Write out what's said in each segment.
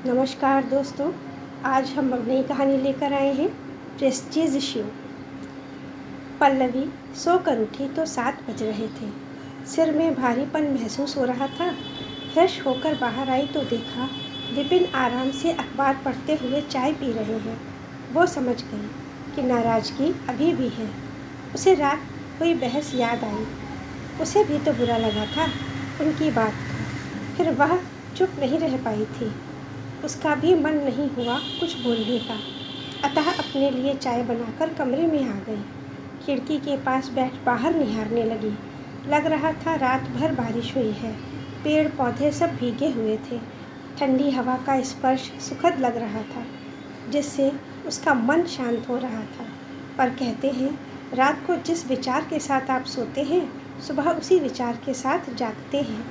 नमस्कार दोस्तों, आज हम एक नई कहानी लेकर आए हैं। प्रेस्टीज शिव। पल्लवी सोकर उठी तो 7 बज रहे थे। सिर में भारीपन महसूस हो रहा था। फ्रेश होकर बाहर आई तो देखा विपिन आराम से अखबार पढ़ते हुए चाय पी रहे हैं। वो समझ गई कि नाराज़गी अभी भी है। उसे रात हुई बहस याद आई। उसे भी तो बुरा लगा था उनकी बात का। फिर वह चुप नहीं रह पाई थी। उसका भी मन नहीं हुआ कुछ बोलने का, अतः अपने लिए चाय बनाकर कमरे में आ गई। खिड़की के पास बैठ बाहर निहारने लगी। लग रहा था रात भर बारिश हुई है। पेड़ पौधे सब भीगे हुए थे। ठंडी हवा का स्पर्श सुखद लग रहा था, जिससे उसका मन शांत हो रहा था। पर कहते हैं, रात को जिस विचार के साथ आप सोते हैं, सुबह उसी विचार के साथ जागते हैं।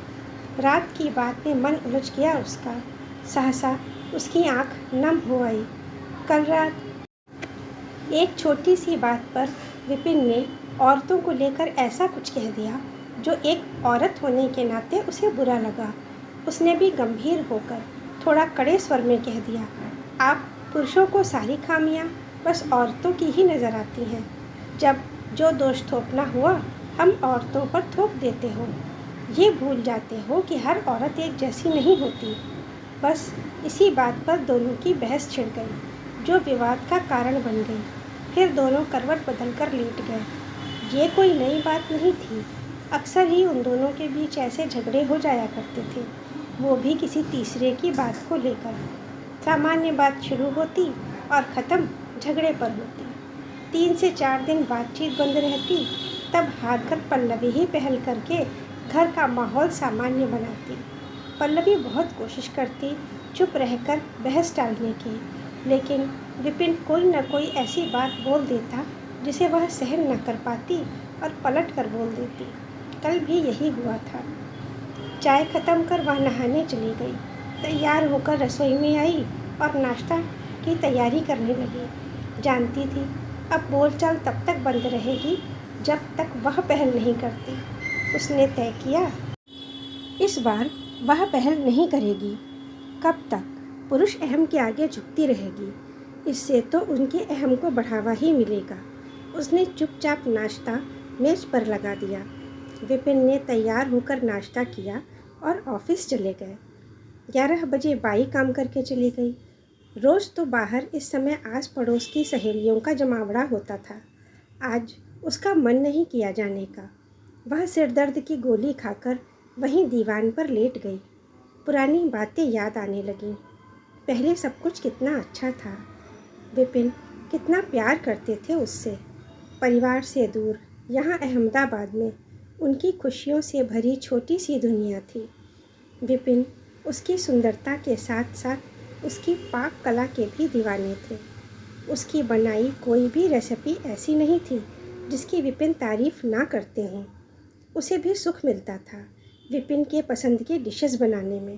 रात की बात में मन उलझ गया उसका। सहसा उसकी आंख नम हो आई। कल रात एक छोटी सी बात पर विपिन ने औरतों को लेकर ऐसा कुछ कह दिया जो एक औरत होने के नाते उसे बुरा लगा। उसने भी गंभीर होकर थोड़ा कड़े स्वर में कह दिया, आप पुरुषों को सारी खामियां बस औरतों की ही नज़र आती हैं। जब जो दोष थोपना हुआ हम औरतों पर थोप देते हो। ये भूल जाते हो कि हर औरत एक जैसी नहीं होती। बस इसी बात पर दोनों की बहस छिड़ गई, जो विवाद का कारण बन गई। फिर दोनों करवट बदलकर लेट गए। ये कोई नई बात नहीं थी। अक्सर ही उन दोनों के बीच ऐसे झगड़े हो जाया करते थे, वो भी किसी तीसरे की बात को लेकर। सामान्य बात शुरू होती और ख़त्म झगड़े पर होती। 3 से 4 दिन बातचीत बंद रहती, तब हार कर पल्लवी ही पहल करके घर का माहौल सामान्य बनाती। पल्लवी बहुत कोशिश करती चुप रहकर बहस टालने की, लेकिन विपिन कोई न कोई ऐसी बात बोल देता जिसे वह सहन न कर पाती और पलट कर बोल देती। कल भी यही हुआ था। चाय खत्म कर वह नहाने चली गई। तैयार होकर रसोई में आई और नाश्ता की तैयारी करने लगी। जानती थी अब बोलचाल तब तक बंद रहेगी जब तक वह पहल नहीं करती। उसने तय किया, इस बार वह पहल नहीं करेगी। कब तक पुरुष अहम के आगे झुकती रहेगी? इससे तो उनके अहम को बढ़ावा ही मिलेगा। उसने चुपचाप नाश्ता मेज पर लगा दिया। विपिन ने तैयार होकर नाश्ता किया और ऑफिस चले गए। 11 बजे बाई काम करके चली गई। रोज़ तो बाहर इस समय आस पड़ोस की सहेलियों का जमावड़ा होता था। आज उसका मन नहीं किया जाने का। वह सिरदर्द की गोली खाकर वहीं दीवान पर लेट गई। पुरानी बातें याद आने लगीं। पहले सब कुछ कितना अच्छा था। विपिन कितना प्यार करते थे उससे। परिवार से दूर यहाँ अहमदाबाद में उनकी खुशियों से भरी छोटी सी दुनिया थी। विपिन उसकी सुंदरता के साथ साथ उसकी पाक कला के भी दीवाने थे। उसकी बनाई कोई भी रेसिपी ऐसी नहीं थी जिसकी विपिन तारीफ ना करते हों। उसे भी सुख मिलता था विपिन के पसंद की डिशेस बनाने में।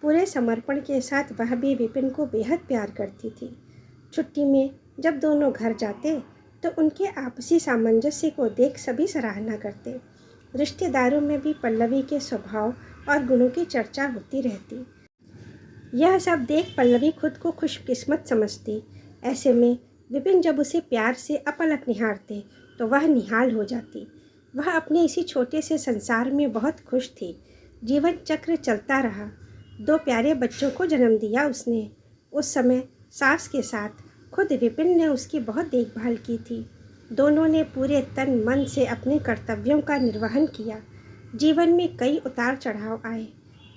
पूरे समर्पण के साथ वह भी विपिन को बेहद प्यार करती थी। छुट्टी में जब दोनों घर जाते तो उनके आपसी सामंजस्य को देख सभी सराहना करते। रिश्तेदारों में भी पल्लवी के स्वभाव और गुणों की चर्चा होती रहती। यह सब देख पल्लवी खुद को खुशकिस्मत समझती। ऐसे में विपिन जब उसे प्यार से अपलक निहारते तो वह निहाल हो जाती। वह अपने इसी छोटे से संसार में बहुत खुश थी। जीवन चक्र चलता रहा। 2 प्यारे बच्चों को जन्म दिया उसने। उस समय सास के साथ खुद विपिन ने उसकी बहुत देखभाल की थी। दोनों ने पूरे तन मन से अपने कर्तव्यों का निर्वहन किया। जीवन में कई उतार चढ़ाव आए।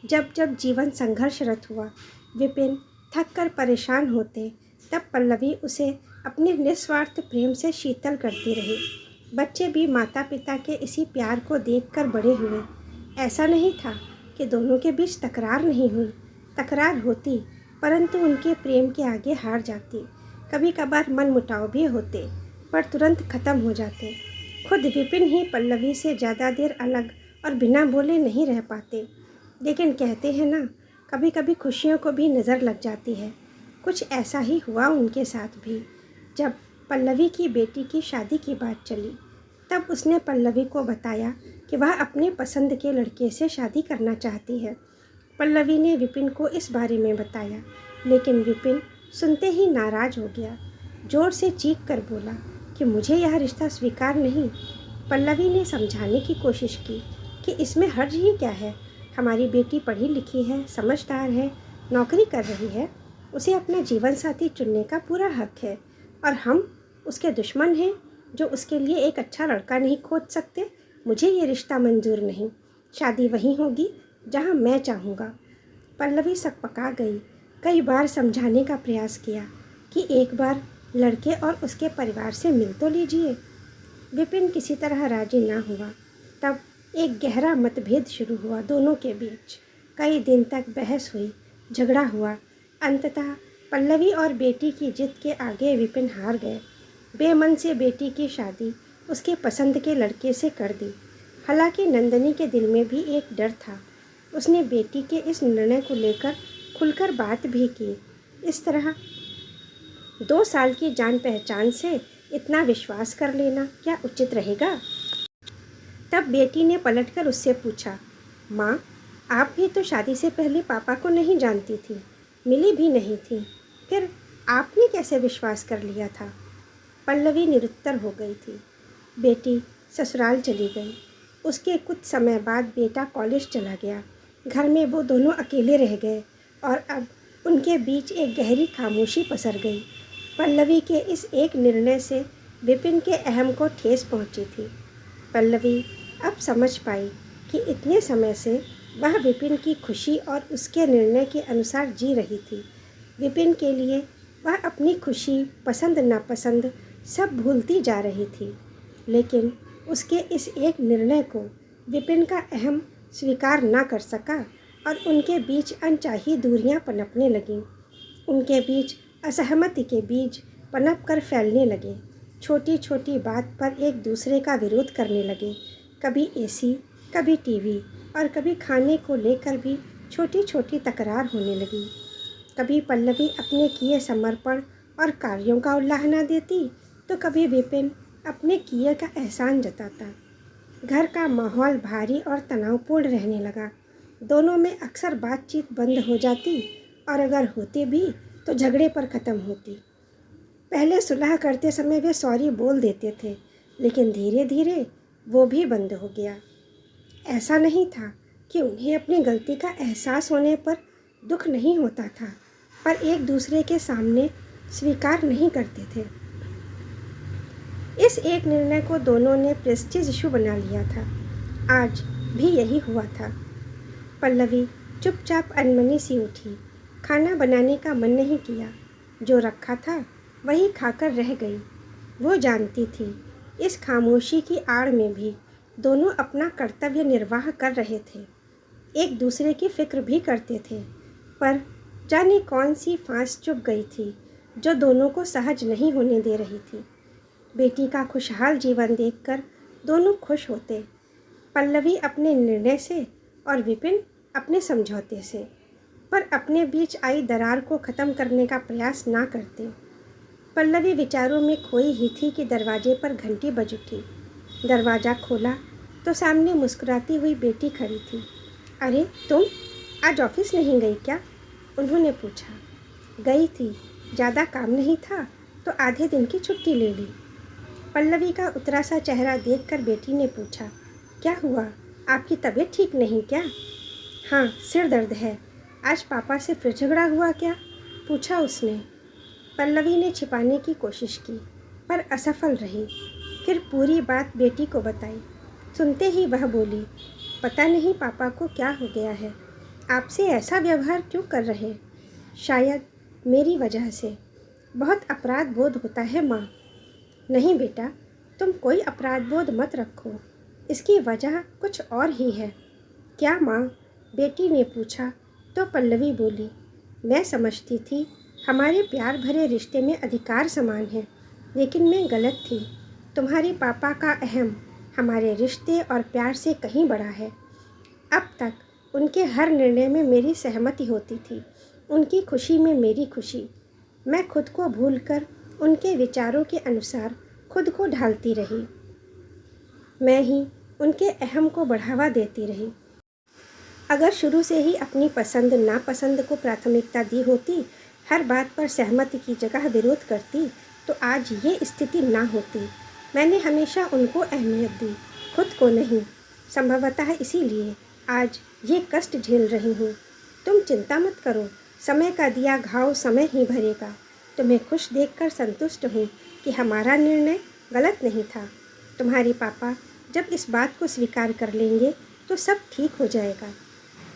जब जब जीवन संघर्षरत हुआ, विपिन थक कर परेशान होते, तब पल्लवी उसे अपने निस्वार्थ प्रेम से शीतल करती रही। बच्चे भी माता पिता के इसी प्यार को देखकर बड़े हुए। ऐसा नहीं था कि दोनों के बीच तकरार नहीं हुई। तकरार होती, परंतु उनके प्रेम के आगे हार जाती। कभी कभार मनमुटाव भी होते, पर तुरंत खत्म हो जाते। खुद विपिन ही पल्लवी से ज़्यादा देर अलग और बिना बोले नहीं रह पाते। लेकिन कहते हैं ना, कभी कभी खुशियों को भी नज़र लग जाती है। कुछ ऐसा ही हुआ उनके साथ भी। जब पल्लवी की बेटी की शादी की बात चली, तब उसने पल्लवी को बताया कि वह अपने पसंद के लड़के से शादी करना चाहती है। पल्लवी ने विपिन को इस बारे में बताया, लेकिन विपिन सुनते ही नाराज हो गया। जोर से चीख कर बोला कि मुझे यह रिश्ता स्वीकार नहीं। पल्लवी ने समझाने की कोशिश की कि इसमें हर्ज ही क्या है। हमारी बेटी पढ़ी लिखी है, समझदार है, नौकरी कर रही है, उसे अपना जीवन साथी चुनने का पूरा हक है, और हम उसके दुश्मन हैं जो उसके लिए एक अच्छा लड़का नहीं खोज सकते। मुझे ये रिश्ता मंजूर नहीं। शादी वहीं होगी जहाँ मैं चाहूँगा। पल्लवी सकपका गई। कई बार समझाने का प्रयास किया कि एक बार लड़के और उसके परिवार से मिल तो लीजिए। विपिन किसी तरह राजी ना हुआ। तब एक गहरा मतभेद शुरू हुआ दोनों के बीच। कई दिन तक बहस हुई, झगड़ा हुआ। अंततः पल्लवी और बेटी की जिद के आगे विपिन हार गए। बेमन से बेटी की शादी उसके पसंद के लड़के से कर दी। हालांकि नंदनी के दिल में भी एक डर था। उसने बेटी के इस निर्णय को लेकर खुलकर बात भी की। इस तरह 2 साल की जान पहचान से इतना विश्वास कर लेना क्या उचित रहेगा? तब बेटी ने पलटकर उससे पूछा, माँ, आप भी तो शादी से पहले पापा को नहीं जानती थी, मिली भी नहीं थी, फिर आपने कैसे विश्वास कर लिया था? पल्लवी निरुत्तर हो गई थी। बेटी ससुराल चली गई। उसके कुछ समय बाद बेटा कॉलेज चला गया। घर में वो दोनों अकेले रह गए और अब उनके बीच एक गहरी खामोशी पसर गई। पल्लवी के इस एक निर्णय से विपिन के अहम को ठेस पहुंची थी। पल्लवी अब समझ पाई कि इतने समय से वह विपिन की खुशी और उसके निर्णय के अनुसार जी रही थी। विपिन के लिए वह अपनी खुशी, पसंद नापसंद सब भूलती जा रही थी, लेकिन उसके इस एक निर्णय को विपिन का अहम स्वीकार ना कर सका और उनके बीच अनचाही दूरियां पनपने लगीं। उनके बीच असहमति के बीज पनप कर फैलने लगे। छोटी छोटी बात पर एक दूसरे का विरोध करने लगे। कभी एसी, कभी टीवी और कभी खाने को लेकर भी छोटी छोटी तकरार होने लगी। कभी पल्लवी अपने किए समर्पण और कार्यों का उल्लाह देती तो कभी विपिन अपने किए का एहसान जताता। घर का माहौल भारी और तनावपूर्ण रहने लगा। दोनों में अक्सर बातचीत बंद हो जाती और अगर होती भी तो झगड़े पर ख़त्म होती। पहले सुलह करते समय वे सॉरी बोल देते थे, लेकिन धीरे धीरे वो भी बंद हो गया। ऐसा नहीं था कि उन्हें अपनी गलती का एहसास होने पर दुख नहीं होता था, पर एक दूसरे के सामने स्वीकार नहीं करते थे। इस एक निर्णय को दोनों ने प्रेस्टीज इशू बना लिया था। आज भी यही हुआ था। पल्लवी चुपचाप अनमनी सी उठी। खाना बनाने का मन नहीं किया। जो रखा था वही खाकर रह गई। वो जानती थी इस खामोशी की आड़ में भी दोनों अपना कर्तव्य निर्वाह कर रहे थे। एक दूसरे की फिक्र भी करते थे, पर जाने कौन सी फांस चुभ गई थी जो दोनों को सहज नहीं होने दे रही थी। बेटी का खुशहाल जीवन देखकर दोनों खुश होते, पल्लवी अपने निर्णय से और विपिन अपने समझौते से, पर अपने बीच आई दरार को ख़त्म करने का प्रयास ना करते। पल्लवी विचारों में खोई ही थी कि दरवाजे पर घंटी बज उठी। दरवाज़ा खोला तो सामने मुस्कुराती हुई बेटी खड़ी थी। अरे तुम आज ऑफिस नहीं गई क्या? उन्होंने पूछा। गई थी, ज़्यादा काम नहीं था तो आधे दिन की छुट्टी ले ली। पल्लवी का उतरा सा चेहरा देखकर बेटी ने पूछा, क्या हुआ, आपकी तबीयत ठीक नहीं क्या? हाँ, सिर दर्द है। आज पापा से फिर झगड़ा हुआ क्या? पूछा उसने। पल्लवी ने छिपाने की कोशिश की, पर असफल रही। फिर पूरी बात बेटी को बताई। सुनते ही वह बोली, पता नहीं पापा को क्या हो गया है, आपसे ऐसा व्यवहार क्यों कर रहे? शायद मेरी वजह से। बहुत अपराध बोध होता है माँ। नहीं बेटा, तुम कोई अपराध बोध मत रखो, इसकी वजह कुछ और ही है। क्या माँ? बेटी ने पूछा तो पल्लवी बोली, मैं समझती थी हमारे प्यार भरे रिश्ते में अधिकार समान है, लेकिन मैं गलत थी। तुम्हारे पापा का अहम हमारे रिश्ते और प्यार से कहीं बड़ा है। अब तक उनके हर निर्णय में मेरी सहमति होती थी, उनकी खुशी में मेरी खुशी। मैं खुद को भूलकर उनके विचारों के अनुसार खुद को ढालती रही। मैं ही उनके अहम को बढ़ावा देती रही। अगर शुरू से ही अपनी पसंद नापसंद को प्राथमिकता दी होती, हर बात पर सहमति की जगह विरोध करती, तो आज ये स्थिति ना होती। मैंने हमेशा उनको अहमियत दी, खुद को नहीं। संभवतः इसीलिए आज ये कष्ट झेल रही हूँ। तुम चिंता मत करो, समय का दिया घाव समय ही भरेगा। तुम्हें खुश देखकर संतुष्ट हूँ कि हमारा निर्णय गलत नहीं था। तुम्हारे पापा जब इस बात को स्वीकार कर लेंगे तो सब ठीक हो जाएगा।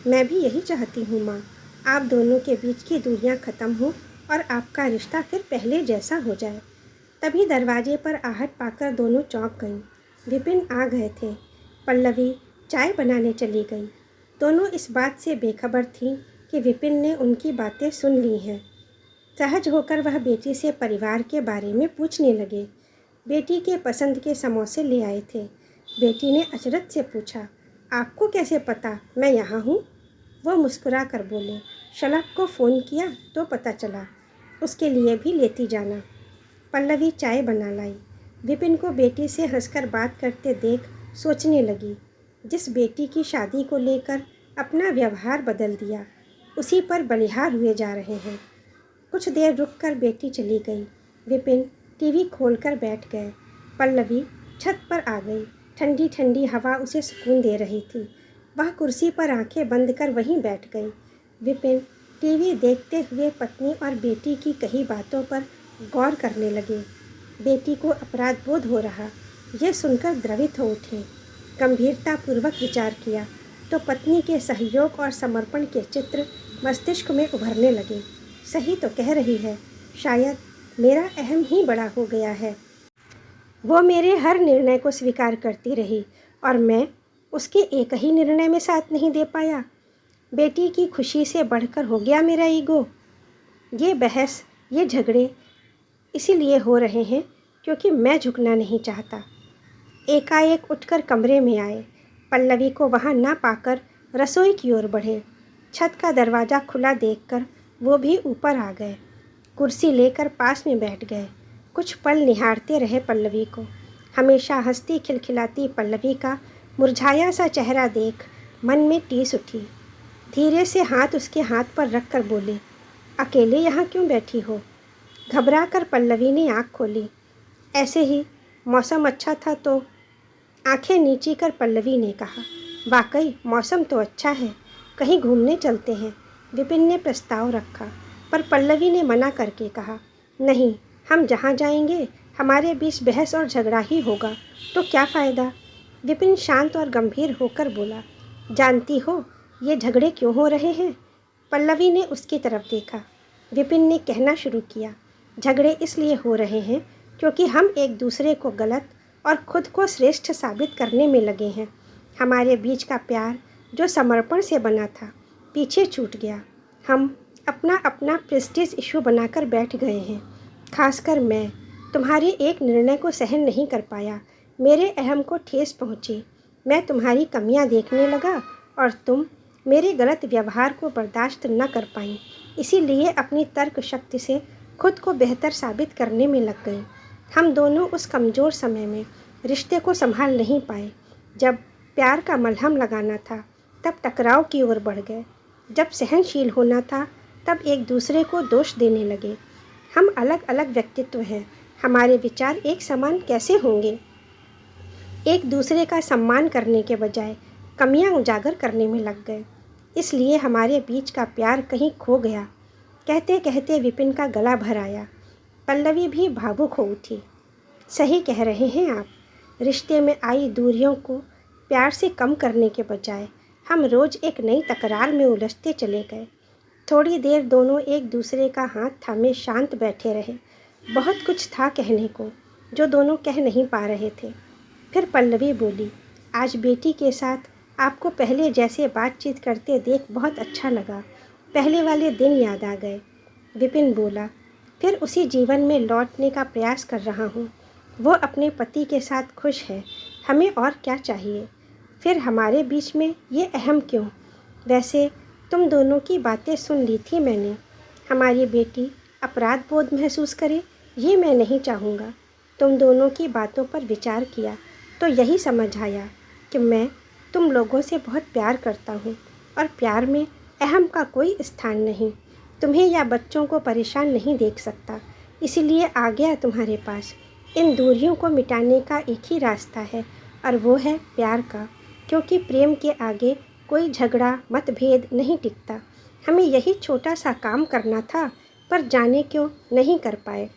मैं भी यही चाहती हूँ माँ, आप दोनों के बीच की दूरियाँ ख़त्म हो और आपका रिश्ता फिर पहले जैसा हो जाए। तभी दरवाजे पर आहट पाकर दोनों चौंक गईं। विपिन आ गए थे। पल्लवी चाय बनाने चली गई। दोनों इस बात से बेखबर थीं कि विपिन ने उनकी बातें सुन ली हैं। सहज होकर वह बेटी से परिवार के बारे में पूछने लगे। बेटी के पसंद के समोसे ले आए थे। बेटी ने अचरज से पूछा, आपको कैसे पता मैं यहाँ हूँ? वो मुस्कुरा कर बोले, शलभ को फ़ोन किया तो पता चला, उसके लिए भी लेती जाना। पल्लवी चाय बना लाई। विपिन को बेटी से हंसकर बात करते देख सोचने लगी, जिस बेटी की शादी को लेकर अपना व्यवहार बदल दिया, उसी पर बलिहार हुए जा रहे हैं। कुछ देर रुककर बेटी चली गई। विपिन टीवी खोलकर बैठ गए। पल्लवी छत पर आ गई। ठंडी ठंडी हवा उसे सुकून दे रही थी। वह कुर्सी पर आंखें बंद कर वहीं बैठ गई। विपिन टीवी देखते हुए पत्नी और बेटी की कही बातों पर गौर करने लगे। बेटी को अपराध बोध हो रहा, यह सुनकर द्रवित हो उठे। गंभीरतापूर्वक विचार किया तो पत्नी के सहयोग और समर्पण के चित्र मस्तिष्क में उभरने लगे। सही तो कह रही है, शायद मेरा अहम ही बड़ा हो गया है। वो मेरे हर निर्णय को स्वीकार करती रही और मैं उसके एक ही निर्णय में साथ नहीं दे पाया। बेटी की खुशी से बढ़कर हो गया मेरा ईगो। ये बहस, ये झगड़े इसीलिए हो रहे हैं क्योंकि मैं झुकना नहीं चाहता। एकाएक उठकर कमरे में आए। पल्लवी को वहाँ ना पाकर रसोई की ओर बढ़े। छत का दरवाज़ा खुला देखकर वो भी ऊपर आ गए। कुर्सी लेकर पास में बैठ गए। कुछ पल निहारते रहे पल्लवी को। हमेशा हंसती खिलखिलाती पल्लवी का मुरझाया सा चेहरा देख मन में टीस उठी। धीरे से हाथ उसके हाथ पर रख कर बोले, अकेले यहाँ क्यों बैठी हो? घबरा कर पल्लवी ने आँख खोली। ऐसे ही, मौसम अच्छा था तो। आंखें नीची कर पल्लवी ने कहा, वाकई मौसम तो अच्छा है, कहीं घूमने चलते हैं। विपिन ने प्रस्ताव रखा पर पल्लवी ने मना करके कहा, नहीं, हम जहाँ जाएंगे हमारे बीच बहस और झगड़ा ही होगा तो क्या फ़ायदा। विपिन शांत और गंभीर होकर बोला, जानती हो ये झगड़े क्यों हो रहे हैं? पल्लवी ने उसकी तरफ देखा। विपिन ने कहना शुरू किया, झगड़े इसलिए हो रहे हैं क्योंकि हम एक दूसरे को गलत और खुद को श्रेष्ठ साबित करने में लगे हैं। हमारे बीच का प्यार जो समर्पण से बना था, पीछे छूट गया। हम अपना अपना प्रेस्टीज इशू बनाकर बैठ गए हैं। खासकर मैं तुम्हारे एक निर्णय को सहन नहीं कर पाया। मेरे अहम को ठेस पहुंची। मैं तुम्हारी कमियां देखने लगा और तुम मेरे गलत व्यवहार को बर्दाश्त न कर पाई। इसीलिए अपनी तर्क शक्ति से खुद को बेहतर साबित करने में लग गई। हम दोनों उस कमज़ोर समय में रिश्ते को संभाल नहीं पाए। जब प्यार का मलहम लगाना था तब टकराव की ओर बढ़ गए। जब सहनशील होना था तब एक दूसरे को दोष देने लगे। हम अलग अलग व्यक्तित्व हैं, हमारे विचार एक समान कैसे होंगे? एक दूसरे का सम्मान करने के बजाय कमियां उजागर करने में लग गए। इसलिए हमारे बीच का प्यार कहीं खो गया। कहते कहते विपिन का गला भर आया। पल्लवी भी भावुक हो उठी। सही कह रहे हैं आप। रिश्ते में आई दूरियों को प्यार से कम करने के बजाय हम रोज़ एक नई तकरार में उलझते चले गए। थोड़ी देर दोनों एक दूसरे का हाथ थामे शांत बैठे रहे। बहुत कुछ था कहने को जो दोनों कह नहीं पा रहे थे। फिर पल्लवी बोली, आज बेटी के साथ आपको पहले जैसे बातचीत करते देख बहुत अच्छा लगा। पहले वाले दिन याद आ गए। विपिन बोला, फिर उसी जीवन में लौटने का प्रयास कर रहा हूँ। वो अपने पति के साथ खुश है, हमें और क्या चाहिए? फिर हमारे बीच में ये अहम क्यों? वैसे तुम दोनों की बातें सुन ली थी मैंने। हमारी बेटी अपराध बोध महसूस करे ये मैं नहीं चाहूँगा। तुम दोनों की बातों पर विचार किया तो यही समझ आया कि मैं तुम लोगों से बहुत प्यार करता हूँ। और प्यार में अहम का कोई स्थान नहीं। तुम्हें या बच्चों को परेशान नहीं देख सकता, इसीलिए आ गया तुम्हारे पास। इन दूरियों को मिटाने का एक ही रास्ता है और वो है प्यार का, क्योंकि प्रेम के आगे कोई झगड़ा मतभेद नहीं टिकता। हमें यही छोटा सा काम करना था, पर जाने क्यों नहीं कर पाए।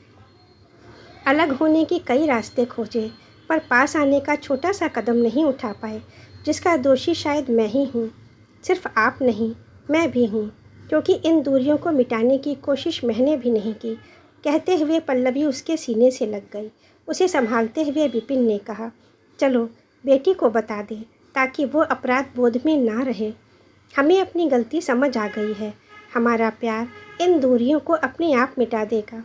अलग होने के कई रास्ते खोजे, पर पास आने का छोटा सा कदम नहीं उठा पाए, जिसका दोषी शायद मैं ही हूँ। सिर्फ आप नहीं, मैं भी हूँ, क्योंकि इन दूरियों को मिटाने की कोशिश मैंने भी नहीं की। कहते हुए पल्लवी उसके सीने से लग गई। उसे संभालते हुए विपिन ने कहा, चलो बेटी को बता दें, ताकि वो अपराध बोध में ना रहे। हमें अपनी गलती समझ आ गई है। हमारा प्यार इन दूरियों को अपने आप मिटा देगा।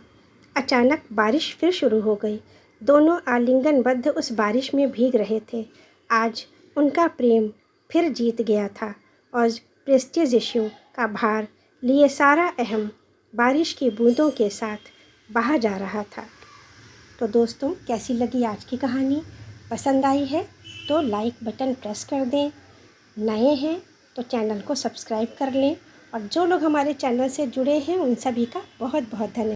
अचानक बारिश फिर शुरू हो गई। दोनों आलिंगनबद्ध उस बारिश में भीग रहे थे। आज उनका प्रेम फिर जीत गया था और प्रेस्टीज इश्यू का भार लिए सारा अहम बारिश की बूंदों के साथ बहा जा रहा था। तो दोस्तों, कैसी लगी आज की कहानी? पसंद आई है तो लाइक बटन प्रेस कर दें। नए हैं तो चैनल को सब्सक्राइब कर लें और जो लोग हमारे चैनल से जुड़े हैं उन सभी का बहुत बहुत धन्यवाद।